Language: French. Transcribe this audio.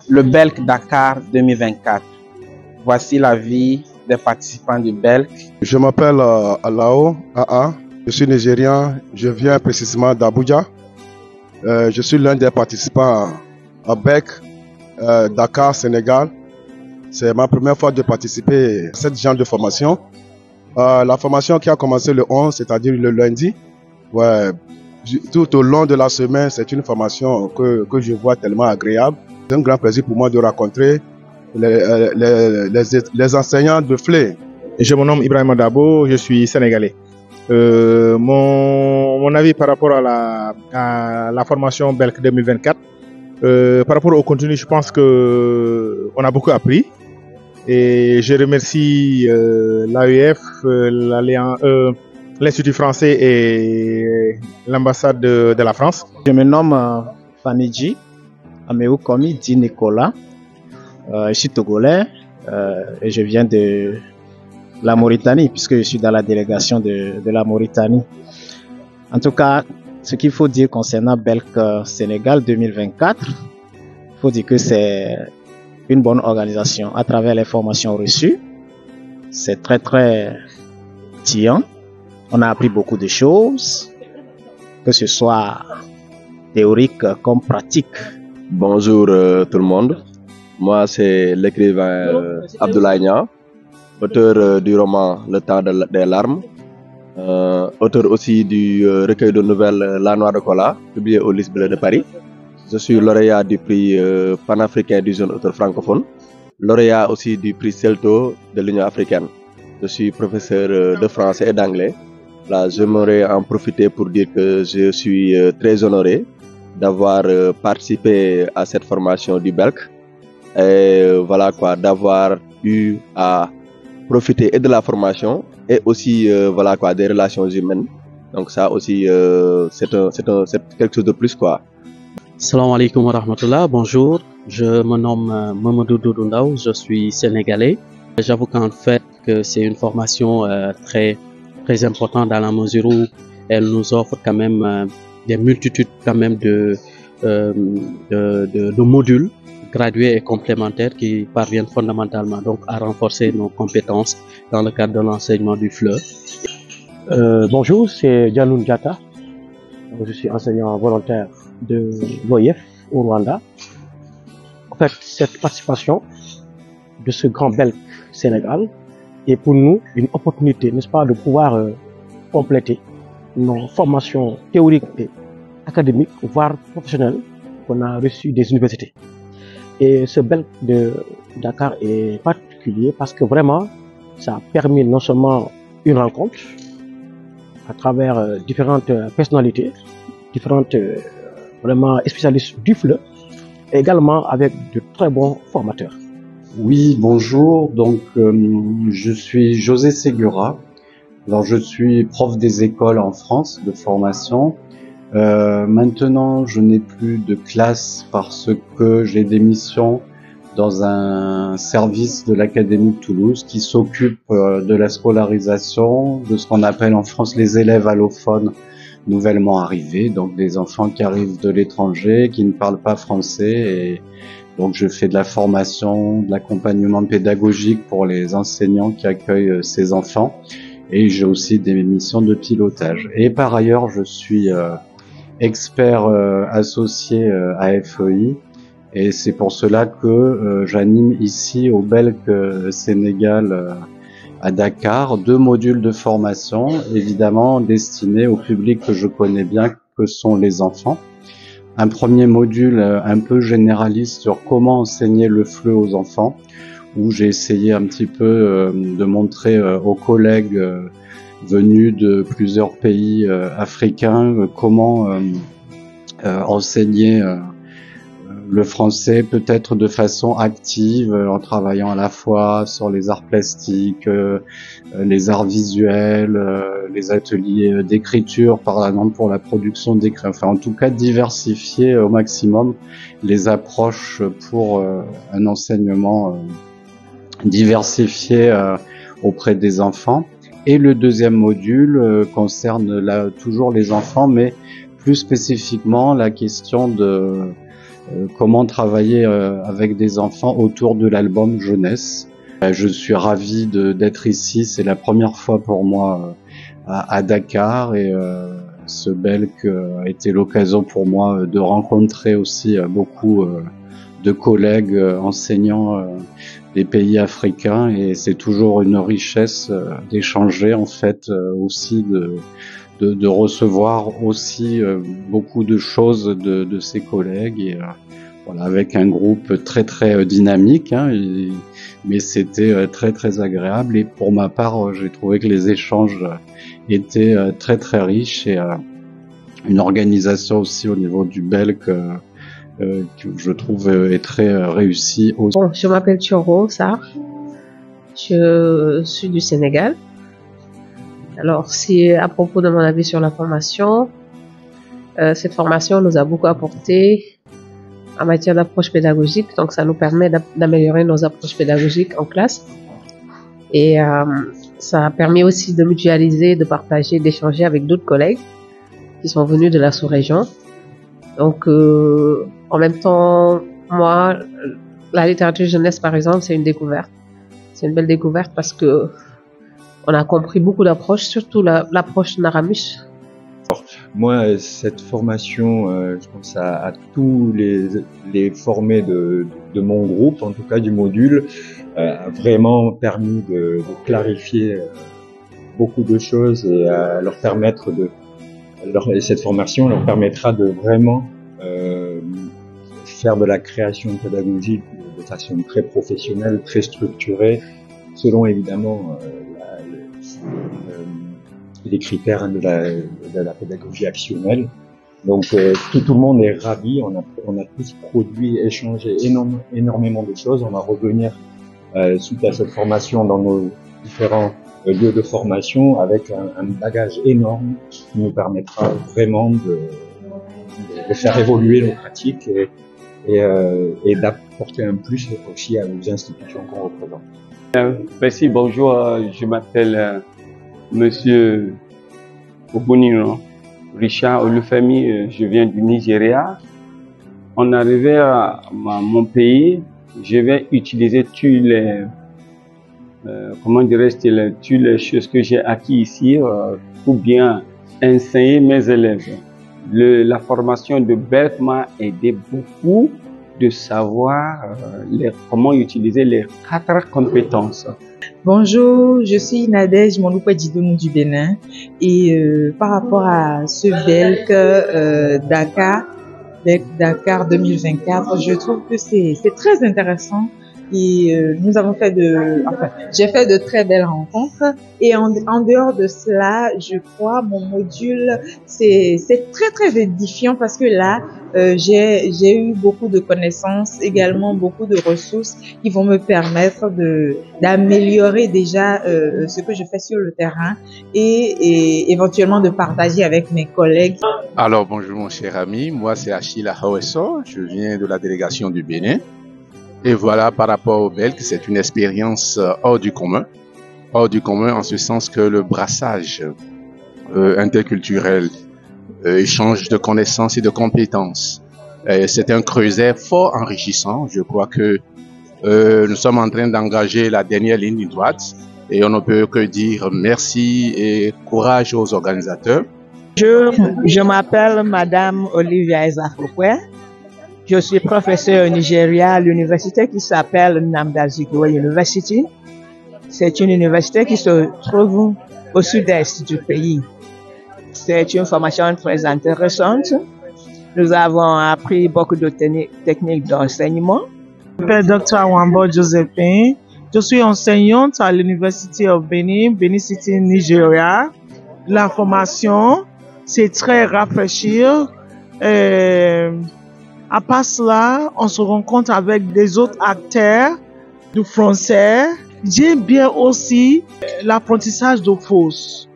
Le Belk Dakar 2024. Voici la vie des participants du Belk. Je m'appelle Alao AA. Je suis nigérian. Je viens précisément d'Abuja. Je suis l'un des participants à Belk Dakar, Sénégal. C'est ma première fois de participer à ce genre de formation. La formation qui a commencé le 11, c'est-à-dire le lundi. Ouais, tout au long de la semaine, c'est une formation que je vois tellement agréable. C'est un grand plaisir pour moi de rencontrer les enseignants de FLE. Je me nomme Ibrahim Dabo, je suis sénégalais. Mon avis par rapport à la formation Belk 2024, par rapport au contenu, je pense que on a beaucoup appris. Et je remercie l'AEF, l'Institut français et l'ambassade de la France. Je me nomme Fanidji Améou Komi Di Nicolas. Je suis togolais et je viens de la Mauritanie puisque je suis dans la délégation de la Mauritanie. En tout cas, ce qu'il faut dire concernant Belk Sénégal 2024, il faut dire que c'est une bonne organisation à travers les formations reçues. C'est très tillant. On a appris beaucoup de choses, que ce soit théorique comme pratique. Bonjour tout le monde. Moi, c'est l'écrivain Abdoulaye Nia, auteur du roman Le temps des larmes, auteur aussi du recueil de nouvelles La Noire de Kola, publié au Lys Bleu de Paris. Je suis lauréat du prix panafricain du jeune auteur francophone, lauréat aussi du prix CELTO de l'Union africaine. Je suis professeur de français et d'anglais. Là, j'aimerais en profiter pour dire que je suis très honoré d'avoir participé à cette formation du Belk et voilà quoi, d'avoir eu à profiter et de la formation et aussi voilà quoi, des relations humaines. Donc ça aussi c'est quelque chose de plus quoi. Salam alaikum wa rahmatullah, bonjour, je me nomme Mamadou Doudoundaou, je suis sénégalais. J'avoue qu'en fait que c'est une formation très importante dans la mesure où elle nous offre quand même des multitudes quand même de modules gradués et complémentaires qui parviennent fondamentalement donc à renforcer nos compétences dans le cadre de l'enseignement du FLE. Bonjour, c'est Dialoun Diatta, je suis enseignant volontaire de l'OIF au Rwanda. En fait, cette participation de ce grand Belk Sénégal est pour nous une opportunité, n'est-ce pas, de pouvoir compléter nos formations théoriques et académiques, voire professionnelles qu'on a reçues des universités. Et ce Belk de Dakar est particulier parce que vraiment, ça a permis non seulement une rencontre à travers différentes personnalités, différentes vraiment spécialistes du FLE, et également avec de très bons formateurs. Oui, bonjour. Donc, je suis José Segura. Alors, je suis prof des écoles en France de formation. Maintenant, je n'ai plus de classe parce que j'ai des missions dans un service de l'Académie de Toulouse qui s'occupe de la scolarisation de ce qu'on appelle en France les élèves allophones nouvellement arrivés, donc des enfants qui arrivent de l'étranger, qui ne parlent pas français, et donc je fais de la formation, de l'accompagnement pédagogique pour les enseignants qui accueillent ces enfants, et j'ai aussi des missions de pilotage. Et par ailleurs, je suis expert associé à FEI, et c'est pour cela que j'anime ici au Belk Sénégal à Dakar 2 modules de formation, évidemment destinés au public que je connais bien, que sont les enfants. Un premier module un peu généraliste sur comment enseigner le FLE aux enfants, où j'ai essayé un petit peu de montrer aux collègues venus de plusieurs pays africains comment enseigner le français peut-être de façon active, en travaillant à la fois sur les arts plastiques, les arts visuels, les ateliers d'écriture, par exemple pour la production d'écrit. Enfin, en tout cas, diversifier au maximum les approches pour un enseignement diversifié auprès des enfants. Et le deuxième module concerne toujours les enfants, mais plus spécifiquement la question de comment travailler avec des enfants autour de l'album jeunesse. Je suis ravi d'être ici, c'est la première fois pour moi à Dakar et ce BELC a été l'occasion pour moi de rencontrer aussi beaucoup de collègues enseignants des pays africains et c'est toujours une richesse d'échanger en fait aussi de recevoir aussi beaucoup de choses de ses collègues et voilà, avec un groupe très dynamique hein, mais c'était très agréable et pour ma part j'ai trouvé que les échanges étaient très riches et une organisation aussi au niveau du BELC que je trouve est très réussie. Bon, je m'appelle Thioro Sarr, je suis du Sénégal. Alors, si à propos de mon avis sur la formation, cette formation nous a beaucoup apporté en matière d'approche pédagogique, donc ça nous permet d'améliorer nos approches pédagogiques en classe. Et ça a permis aussi de mutualiser, de partager, d'échanger avec d'autres collègues qui sont venus de la sous-région. Donc, en même temps, moi, la littérature jeunesse, par exemple, c'est une découverte. C'est une belle découverte parce que on a compris beaucoup d'approches, surtout l'approche Naramiche. Moi, cette formation, je pense à tous les formés de mon groupe, en tout cas du module, a vraiment permis de clarifier beaucoup de choses et leur permettre cette formation leur permettra de vraiment faire de la création pédagogique de façon très professionnelle, très structurée, selon évidemment les critères de la pédagogie actionnelle. Donc tout le monde est ravi, on a tous produit, échangé énormément de choses. On va revenir suite à cette formation dans nos différents lieux de formation avec un bagage énorme qui nous permettra vraiment de faire évoluer nos pratiques et d'apporter un plus aussi aux institutions qu'on représente. Merci, bonjour, je m'appelle Monsieur Obonino Richard Olufemi, je viens du Nigeria. En arrivant à mon pays, je vais utiliser tous les comment dirais-je, toutes les choses que j'ai acquis ici pour bien enseigner mes élèves. La formation de BELC m'a aidé beaucoup de savoir comment utiliser les 4 compétences. Bonjour, je suis Nadège Monoupe Djidonou du Bénin et par rapport à ce BELC Dakar 2024, je trouve que c'est très intéressant. Et nous avons fait j'ai fait de très belles rencontres et en dehors de cela, je crois mon module c'est très édifiant parce que là j'ai eu beaucoup de connaissances, également beaucoup de ressources qui vont me permettre d'améliorer déjà ce que je fais sur le terrain et éventuellement de partager avec mes collègues. Alors bonjour mon cher ami, moi c'est Achille Ahaweso, je viens de la délégation du Bénin. Et voilà, par rapport au BELC, c'est une expérience hors du commun en ce sens que le brassage interculturel, échange de connaissances et de compétences, c'est un creuset fort enrichissant. Je crois que nous sommes en train d'engager la dernière ligne droite et on ne peut que dire merci et courage aux organisateurs. Je m'appelle Madame Olivia Ezafokwe. Je suis professeur au Nigeria à l'université qui s'appelle Nnamdi Azikiwe University. C'est une université qui se trouve au sud-est du pays. C'est une formation très intéressante. Nous avons appris beaucoup de techniques d'enseignement. Je m'appelle Dr. Wambo Josephine. Je suis enseignante à l'University of Benin, Benin City, Nigeria. La formation, c'est très rafraîchir. À part cela, on se rencontre avec des autres acteurs du français. J'aime bien aussi l'apprentissage de fausses.